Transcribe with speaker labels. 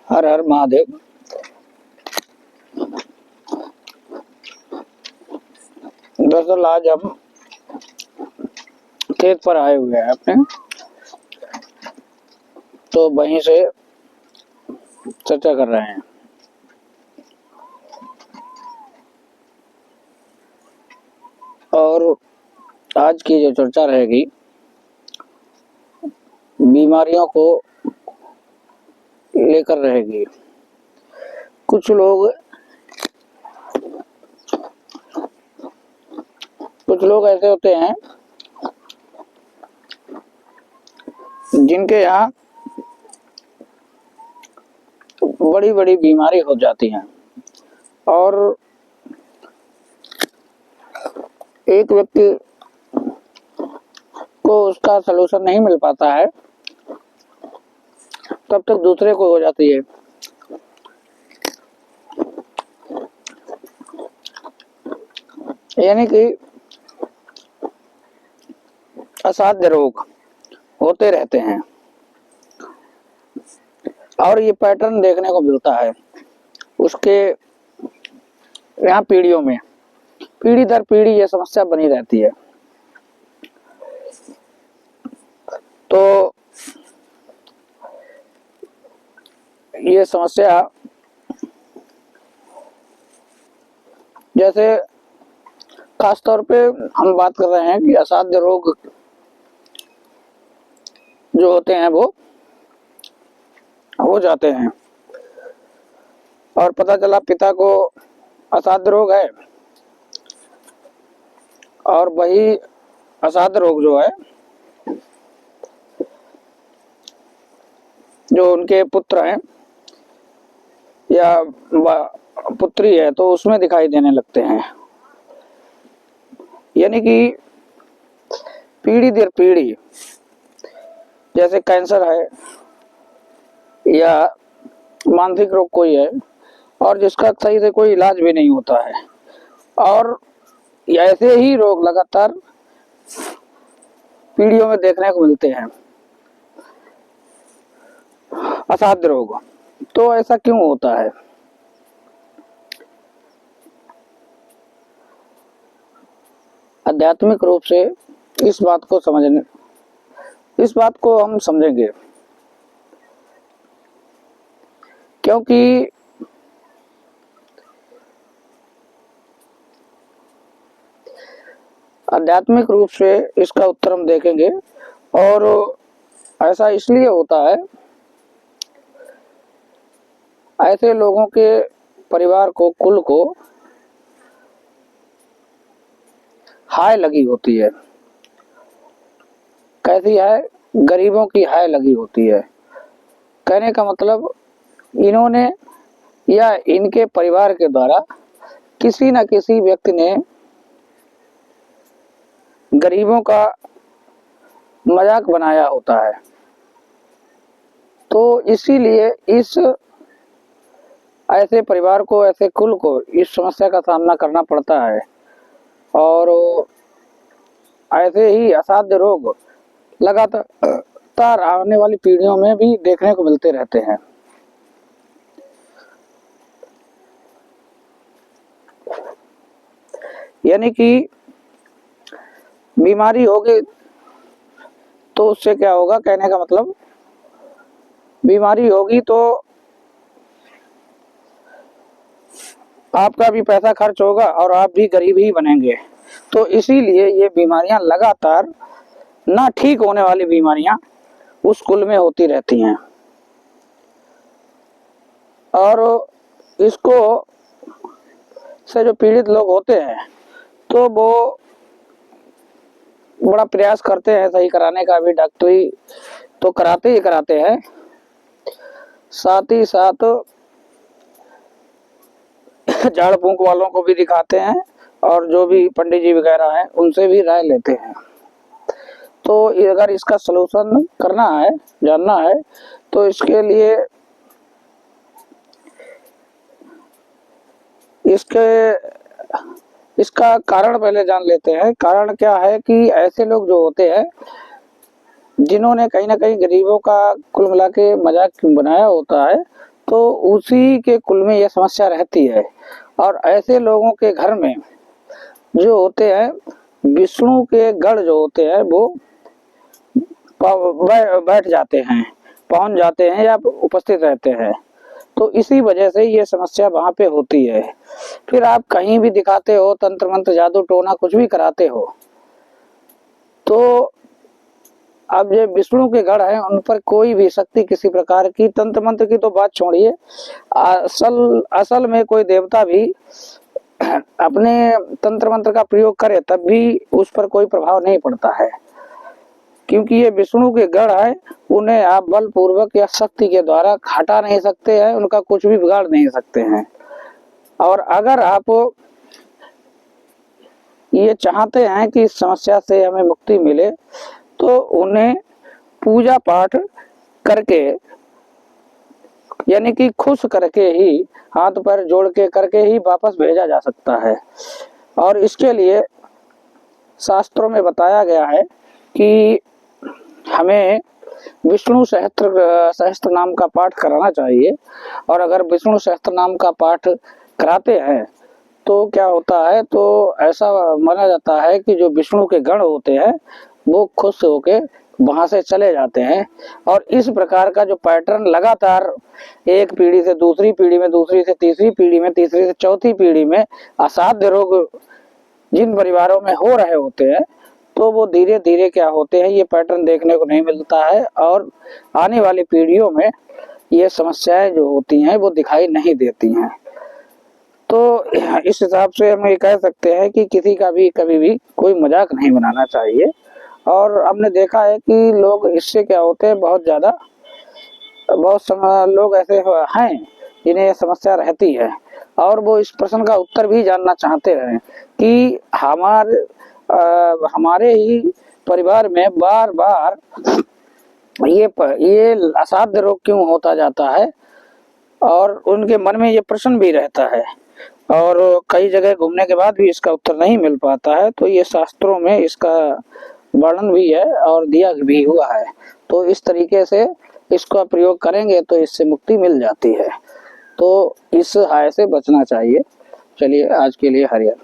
Speaker 1: हर हर महादेव। दरअसल आज हम खेत पर आए हुए हैं अपने, तो वहीं से चर्चा कर रहे हैं। और आज की जो चर्चा रहेगी बीमारियों को लेकर रहेगी। कुछ लोग ऐसे होते हैं जिनके यहाँ बड़ी बड़ी बीमारी हो जाती हैं और एक व्यक्ति को उसका सलूशन नहीं मिल पाता है, तब तक दूसरे को हो जाती है। यानी कि असाध्य रोग होते रहते हैं और ये पैटर्न देखने को मिलता है उसके यहाँ पीढ़ियों में, पीढ़ी दर पीढ़ी ये समस्या बनी रहती है। तो ये समस्या जैसे खास तौर पे हम बात कर रहे हैं कि असाध्य रोग जो होते हैं वो हो जाते हैं और पता चला पिता को असाध्य रोग है और वही असाध्य रोग जो है जो उनके पुत्र हैं या पुत्री है तो उसमें दिखाई देने लगते हैं। यानी कि पीढ़ी दर पीढ़ी, जैसे कैंसर है या मानसिक रोग कोई है और जिसका सही से कोई इलाज भी नहीं होता है, और ऐसे ही रोग लगातार पीढ़ियों में देखने को मिलते हैं, असाध्य रोग। तो ऐसा क्यों होता है? आध्यात्मिक रूप से इस बात को हम समझेंगे, क्योंकि आध्यात्मिक रूप से इसका उत्तर हम देखेंगे। और ऐसा इसलिए होता है, ऐसे लोगों के परिवार को, कुल को हाय लगी होती है। कैसी है? गरीबों की हाय लगी होती है। कहने का मतलब इन्होंने या इनके परिवार के द्वारा किसी न किसी व्यक्ति ने गरीबों का मजाक बनाया होता है, तो इसीलिए इस ऐसे परिवार को, ऐसे कुल को इस समस्या का सामना करना पड़ता है। और ऐसे ही असाध्य रोग लगातार आने वाली पीढ़ियों में भी देखने को मिलते रहते हैं। यानी कि बीमारी होगी तो उससे क्या होगा? कहने का मतलब बीमारी होगी तो आपका भी पैसा खर्च होगा और आप भी गरीब ही बनेंगे। तो इसीलिए ये बीमारियां लगातार, ना ठीक होने वाली बीमारियां उस कुल में होती रहती हैं और इसको से जो पीड़ित लोग होते हैं तो वो बड़ा प्रयास करते हैं सही कराने का। भी डॉक्टरी तो कराते ही कराते हैं, साथ ही साथ झाड़ फूंक वालों को भी दिखाते हैं और जो भी पंडित जी वगैरह हैं उनसे भी राय लेते हैं। तो अगर इसका सलूशन करना है, जानना है, तो इसके लिए इसका कारण पहले जान लेते हैं। कारण क्या है कि ऐसे लोग जो होते हैं जिन्होंने कहीं ना कहीं गरीबों का कुल मिला के मजाक बनाया होता है, तो उसी के कुल में यह समस्या रहती है। और ऐसे लोगों के घर में जो होते हैं विष्णु के गण जो होते हैं वो बैठ जाते हैं, पहुंच जाते हैं या उपस्थित रहते हैं। तो इसी वजह से ये समस्या वहां पे होती है। फिर आप कहीं भी दिखाते हो, तंत्र मंत्र जादू टोना कुछ भी कराते हो, तो अब ये विष्णु के गढ़ हैं, उन पर कोई भी शक्ति किसी प्रकार की, तंत्र मंत्र की तो बात छोड़िए, असल में कोई देवता भी अपने तंत्र मंत्र का प्रयोग करे तब भी उस पर कोई प्रभाव नहीं पड़ता है, क्योंकि ये विष्णु के गढ़ है। उन्हें आप बल पूर्वक या शक्ति के द्वारा हटा नहीं सकते हैं, उनका कुछ भी बिगाड़ नहीं सकते हैं। और अगर आप ये चाहते हैं कि इस समस्या से हमें मुक्ति मिले, तो उन्हें पूजा पाठ करके, यानी कि खुश करके ही, हाथ पैर जोड़ के करके ही वापस भेजा जा सकता है। और इसके लिए शास्त्रों में बताया गया है कि हमें विष्णु सहस्त्र नाम का पाठ कराना चाहिए। और अगर विष्णु सहस्त्र नाम का पाठ कराते हैं तो क्या होता है, तो ऐसा माना जाता है कि जो विष्णु के गण होते हैं वो खुश होके वहां से चले जाते हैं। और इस प्रकार का जो पैटर्न लगातार एक पीढ़ी से दूसरी पीढ़ी में, दूसरी से तीसरी पीढ़ी में, तीसरी से चौथी पीढ़ी में असाध्य रोग जिन परिवारों में हो रहे होते हैं, तो वो धीरे धीरे क्या होते हैं, ये पैटर्न देखने को नहीं मिलता है। और आने वाली पीढ़ियों में ये समस्याएं जो होती हैं वो दिखाई नहीं देती हैं। तो इस हिसाब से हम ये कह सकते हैं कि किसी का भी कभी भी कोई मजाक नहीं बनाना चाहिए। और हमने देखा है कि लोग इससे क्या होते हैं, बहुत लोग ऐसे हैं जिन्हें यह समस्या रहती है, और वो इस प्रश्न का उत्तर भी जानना चाहते हैं कि हमारे ही परिवार में बार बार ये असाध्य रोग क्यों होता जाता है। और उनके मन में ये प्रश्न भी रहता है, और कई जगह घूमने के बाद भी इसका उत्तर नहीं मिल पाता है। तो ये शास्त्रों में इसका वर्णन भी है और दिया भी हुआ है। तो इस तरीके से इसका प्रयोग करेंगे तो इससे मुक्ति मिल जाती है। तो इस हाय से बचना चाहिए। चलिए आज के लिए हरिहर।